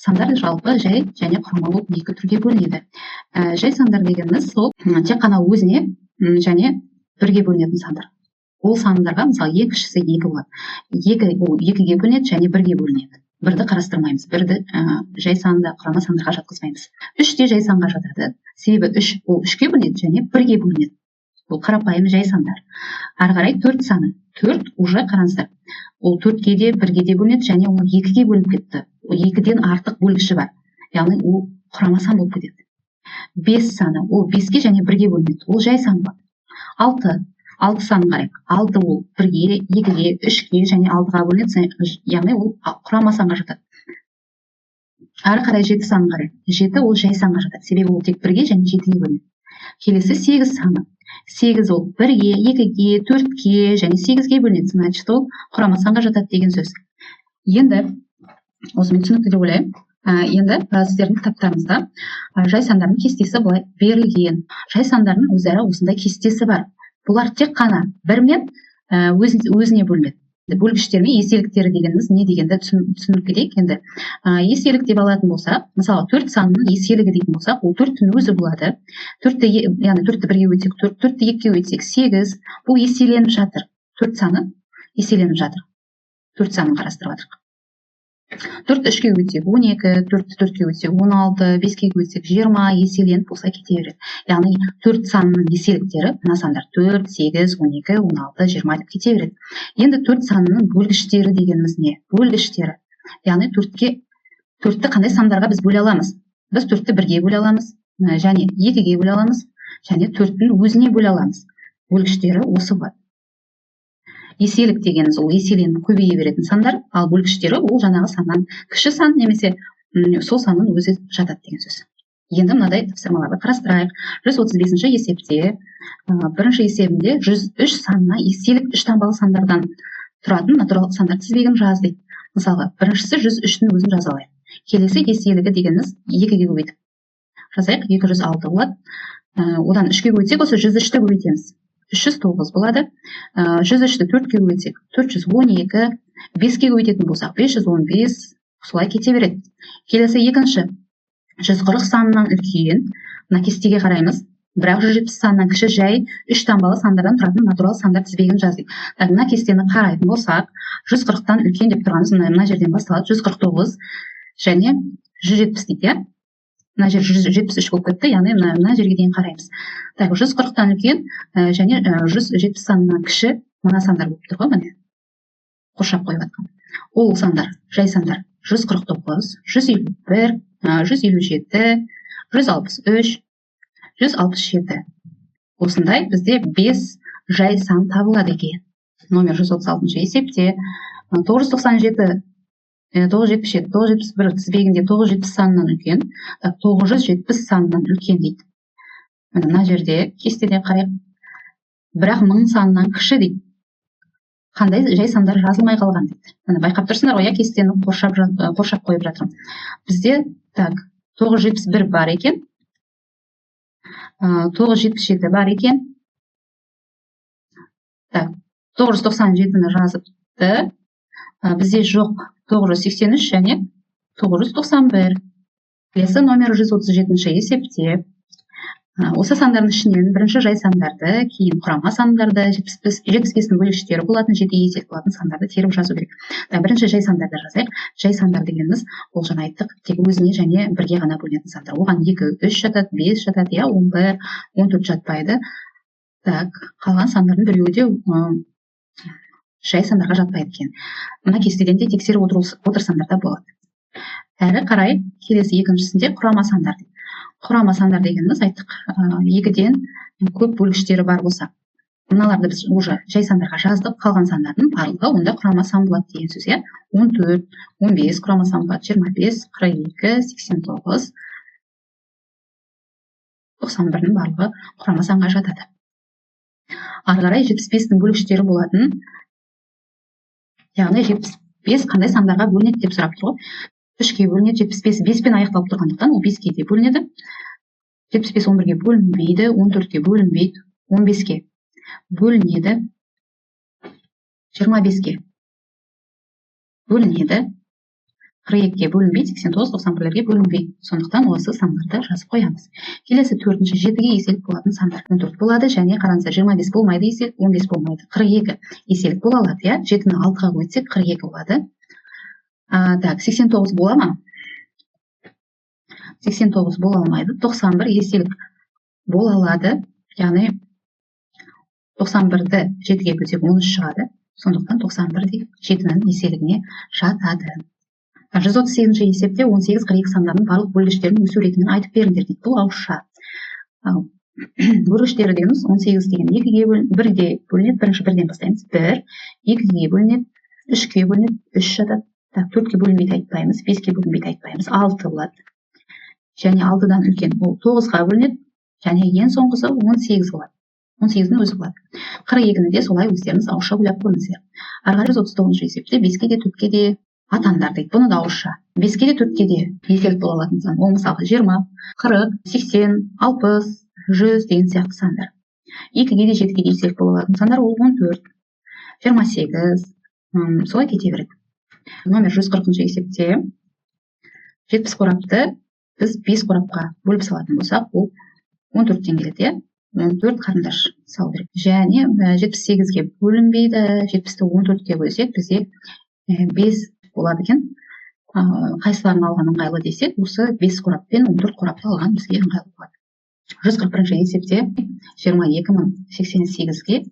Сандар жалпы жай және құрама болып екі түрге бөлінеді. Жай сандар дегеніміз сол тек қана өзіне және бірге бөлінетін сандар. Ол сандарға мысалы ең кішісі 2 болады. 2 ол 2-ге бөлінеді және 1-ге бөлінеді. Бірді қарастырмаймыз, бірді жай санды құрама сандарға жатқызбаймыз. 3 те жай санға жатады. Себебі 3 ол 3-ге бөлінеді және 1-ге бөлінеді. Бұл қарапайым жай сандар. Ары қарай 4 саны. 4 уже қараңыздар. Ол 4-ге де 1-ге де бөлінеді және ол 2-ге бөлініп кетті. 2-ден артық бөлгіші бар. Яғни ол құрама сан болып кетеді. 5 саны ол 5-ге және 1-ге бөлінеді. Ол жай сан болады. 6 санын қарайық. 6 ол 1-ге, 2-ге, 3-ге және 6-ға бөлінеді. Яғни ол құрама санға жатады. Ары қарай 7 санын қарайық. 7 ол жай санға жатады. Себебі ол тек 1-ге және 7-ге бөлінеді. Келесі 8 саны. 8 ол 1-ге, 2-ге, 4-ге және 8-ге бөлінеді. Значит, ол құрама санға жатады деген сөз. Енді осымен түсінікті деп ойлаймын. Енді сіздердің кітаптарыңызда жай сандардың кестесі былай берілген. Жай сандардың өзара осындай кестесі бар. Бұлар тек қана бірмен өзіне бөлінеді. Бөлгіштер мен еселіктері дегеніміз не дегенді түсініп кетейік. Енді еселік деп алатын болсақ, мысалы 4 санының еселігі дейтін болсақ, ол 4-тің өзі болады. 4-ті 1-ге өтсек 4, 4-ті 2-ге өтсек 8. Бұл еселеніп жатыр. 4 саны еселеніп жатыр. 4 санын қарастырып жатырық. 4-ті 3-ге өтсек 12, 4-ті 4-ге өтсек 16, 5-ге өтсек 20 еселеніп осылай кете береді. Яғни 4 санының еселіктері мына сандар 4, 8, 12, 16, 20 деп кете береді. Енді 4 санының бөлгіштері дегеніміз не? Бөлгіштері. Яғни 4-ті қандай сандарға біз бөле аламыз? Біз 4-ті 1-ге бөле аламыз, және 2-ге бөле аламыз, және 4-тің өзіне бөле аламыз. Бөлгіштері осы болады. Еселік дегеніміз ол еселеніп көбейе беретін сандар, ал бөлгіштері ол жаңағы саннан кіші сан немесе сол санның өзі жатады деген сөз. Енді мынадай тапсырмаларды қарастырайық. 135-ші есепте бірінші есебінде 103 санына еселік 3 таңбалы сандардан тұратын натуралдық сандар тізбегін жаз дейді. Мысалы, біріншісі 103-тің өзін жаза алайық. Келесі еселігі дегеніміз 2-ге көбейтіп жазайық, 206 болады. Одан 3-ге көбейтсек, осы 103-ті көбейтеміз. 309 болады. 103-ті 4-ге көбейтсек 412, 5-ге көбейтетін болсақ 515, солай кете береді. Келесі екінші 140 санынан үлкен, мына кестеге қараймыз. Бірақ 170 санынан кіші жай 3 таңбалы сандардан тұратын натурал сандар тізбегін жаздық. Мына кестені қарайтын болсақ, 140-тан үлкен деп тұрғанымыз мына жерден басталады. 149 және 170 дейді. Мына жер 173 болып кетті, яғни мына жерге дейін қараймыз. 140-тан үлкен және 170 санынан кіші мына сандар болып тұр ғой, міне. Қоршап қойып жатқан. Ол сандар, жай сандар 149, 151, 157, 163, 167. Осындай бізде 5 жай сан табылады екен. Номер 136-шы есепте 997, 977, 971 тізбегінде 970 санынан үлкен, 970 санынан үлкен дейді. Мына жерде кестеде қарайық. Бірақ 1000 санынан кіші дейді. Қандай жай сандар жазылмай қалған дейді. Байқап тұрсыңдар ғой, кестені қоршап қойып жатырмын. Бізде 971 бар екен. 977 бар екен. 997-ні жазыпты. Бізде жоқ 983 және 991. Келесі номер 137-ші есепте осы сандардың ішінен бірінші жай сандарды, кейін құрама сандарды, 75-дің бөлгіштері болатын, 7 есел болатын сандарды теріп жазу керек. Бірінші жай сандарды жазайық. Жай сандар дегеніміз ол жаңа айттық, тек өзіне және бірге ғана бөлінетін сандар. Оған 2, 3 жатады, 5 жатады, 11, 14 жатпайды. Қалған сандардың біреуі де жай сандарға жатпайды екен. Мына кестеден де тексеріп отырсаңдар да болады. Әрі қарай келесі екіншісінде құрама сандар. Құрама сандар дегеніміз айттық, 2-ден көп бөлгіштері бар болса. Мыналарды біз уже жай сандарға жаздық, қалған сандардың барлығы онда құрама сан болады деген сөз. 14, 15 құрама сан болады, 25, 42, 89, 91-ның барлығы құрама санға жатады. Ары қарай 75-дің бөлгіштері болатын, яғни 75 қандай сандарға бөлінеді деп сұрап тұр ғой. 3-ге бөлінеді, 75 5-пен аяқталып тұрғандықтан, ол 5-ге де бөлінеді. 75 11-ге бөлінбейді, 14-ге бөлінбейді, 15-ге бөлінеді, 25-ге бөлінеді. 42-ге бөлінбейді, 89, 91-лерге бөлінбейді. Сондықтан осы сандарды жазып қоямыз. Келесі төртінші 7-ге еселік болатын сандар 14 болады, және қараңыздар 25 болмайды еселік, 15 болмайды, 42 еселік бола алады. 7-ні 6-ға көйтсек 42 болады. Так, 89 бола ма? 89 бола алмайды. 91 еселік бола алады. Яғни 91-ді 7-ге бөлсек 13 шығады. Сондықтан 91 7-нің еселігіне жатады. 138-ші есепте 18, 42 сандарының барлық бөлгіштерінің өсу ретімен айтып беріңдер дейді. Бұл ауызша. Бөлгіштері дегеніміз 18 деген 2-ге бөлінеді, 1-ге бөлінеді, бірінші 1-ден бастаймыз. 1, 2-ге бөлінеді, 3-ге бөлінеді, 3 жатады. 4-ге бөлінбейді айтпаймыз, 5-ге бөлінбейді айтпаймыз, 6 болады. Және 6-дан үлкен ол 9-ға бөлінеді, және ең соңғысы 18 болады. 18-дің өзі болады. 42-ні де солай өздеріңіз ауызша ойлап көріңіздер. Ары қарай 139-ші есепте 5-ке де 4-ке де атаңдар дейді. Бұны да ауызша. 5-ке де 4-ке де еселік бола алатын сан. Ол мысалы 20, 40, 80, 60, 100 деген сияқты сандар. 2-ге де 7-ге де еселік бола алатын сандар ол 14, 28, солай кете береді. Номер 140-ші есепте 70 қорапты біз 5 қорапқа бөліп салатын болсақ, ол 14-тен келеді. 14 қарындаш салу керек. Және 78-ге бөлінбейді. 70-ті 14-ге бөлсек, бізде 5 болады екен. Қайсыларын алған ыңғайлы десек, осы 5 қораппен 14 қорапты алған бізге ыңғайлы болады. 141-ші есепте 22.088-ге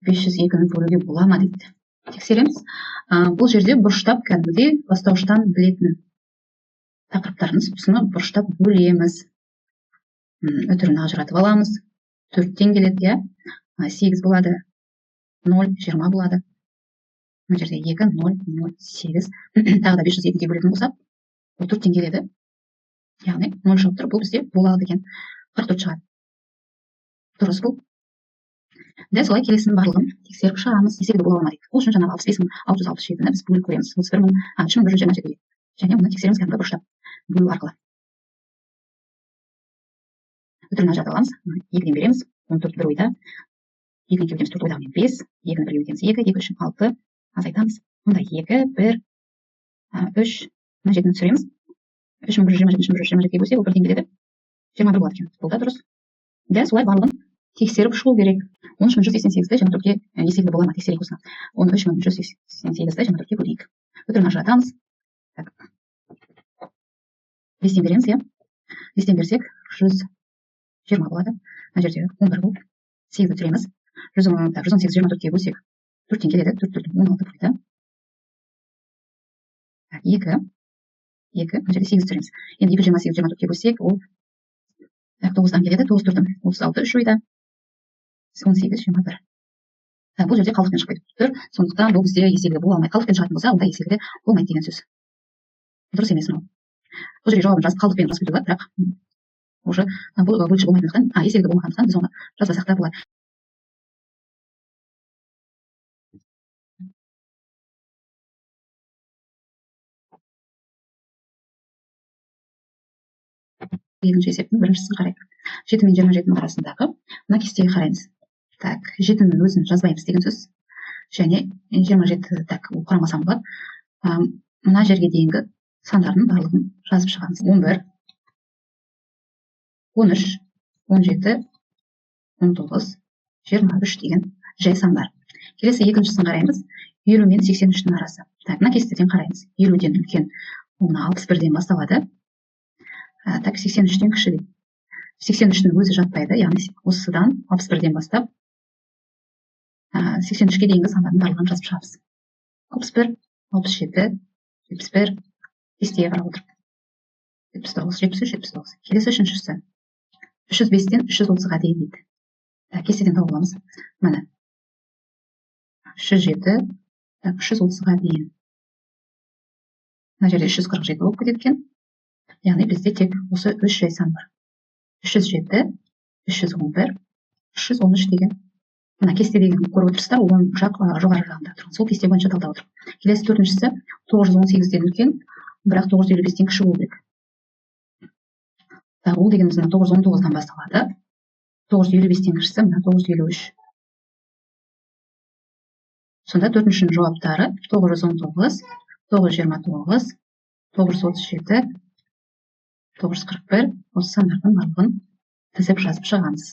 502-ні бөлуге бола ма дейді. Тексереміз. Бұл жерде бұрыштап кәдімгідей бастауыштан білетін тақырыптарымыз. Осыны бұрыштап бөлеміз. Үтірін ажыратып аламыз. 4-тен келеді, 8 болады, 0, 20 болады. Бұл жерде 2, 0, 0, 8. Тағы да 502-ге бөлетін болсақ, ол 4-тен келеді. Яғни 0 шығып тұр, бұл бізде болады екен. 44 шығады. Дұрыс бұл. Дәл солай келесінің барлығын тексеріп шығамыз. Еселігі бола алмайды. Ол үшін жаңағы 65.667-ні біз бөліп көреміз. 31.3127-ге. Және оны тексереміз кәдімгі бұрыштап бөлу арқылы. Үтірін ажырата аламыз. 2-ден береміз. 14 бір ойда. 2-ні өтеміз 4 ойдағымен 5. 2-ні бірге өтеміз 2. 2 үшін 6. Азайтамыз. Онда 2, 1, 3. Мына 7-ні түсіреміз. 3127-ге бөлсек, ол 1-ден келеді. 21 болады екен. Бұл да дұрыс. Дәл солай барлығын тексеріп шығу керек. 13188-ді 24-ге еселігі бола ма тексерейік осыны. 13188-ді 24-ге бөлейік. Үтірін ажыратамыз. 5-ден береміз, 5-ден берсек 120 болады. Мына жерде 11 болып, 8-ді түсіреміз. 118 24-ге бөлсек 4-тен келеді. 4 16 болады. 2, мына жерде 8 түсіреміз. Енді 228 24-ге бөлсек, ол 9-дан келеді. 9 4 36 3 ойда. 18 21. Бұл жерде қалдықпен шықпайды тұр. Сондықтан бұл бізде еселігі бола алмайды. Қалдықпен шығатын болса, онда еселігі болмайды деген сөз. Дұрыс емес мынау. Бұл жерде жауабын жазып қалдықпен жазып кетуге болады, бірақ уже бұл бөлші болмайтындықтан, еселігі болмағандықтан біз оны жазбасақ та болады. Екінші есептің біріншісін қарайық. 7 мен 27-ның арасындағы мына кестеге қараймыз. Так, 7-ның өзін жазбаймыз деген сөз. Және 27 так, құрамасам болады. Мына жерге дейінгі сандардың барлығын жазып шығамыз. 11, 13, 17, 19, 23 деген жай сандар. Келесі екіншісін қараймыз. 50 мен 83-ның арасы. Так, мына кестеден қараймыз. 50-ден үлкен, оны 61-ден басталады. Так, 83-тен кіші дейді. 83-ның өзі жатпайды, яғни осыдан 61-ден бастап 83-ге дейінгі сандардың барлығын жазып шығамыз. 61, 67, 71, кестеге қарап отырып. 79, 73, 79. Келесі үшіншісі. 305-тен 330-ға дейін дейді. Кестеден тауып аламыз. Міне. 307, 330-ға дейін. Мына жерде 347 болып кетеді екен. Яғни бізде тек осы 3 жай сан бар. 307, 311, 313 деген. Мына кесте деген көріп отырсыздар, оң жақ жоғары жағында тұрған. Сол кесте бойынша талдап отыр. Келесі төртіншісі 918-ден үлкен, бірақ 955-тен кіші болу керек. Ол дегеніміз 919-дан басталады. 955-тен кішісі 953. Сонда төртіншінің жауаптары 919, 929, 937, 941 осы сандардың барлығын тізіп жазып шығамыз.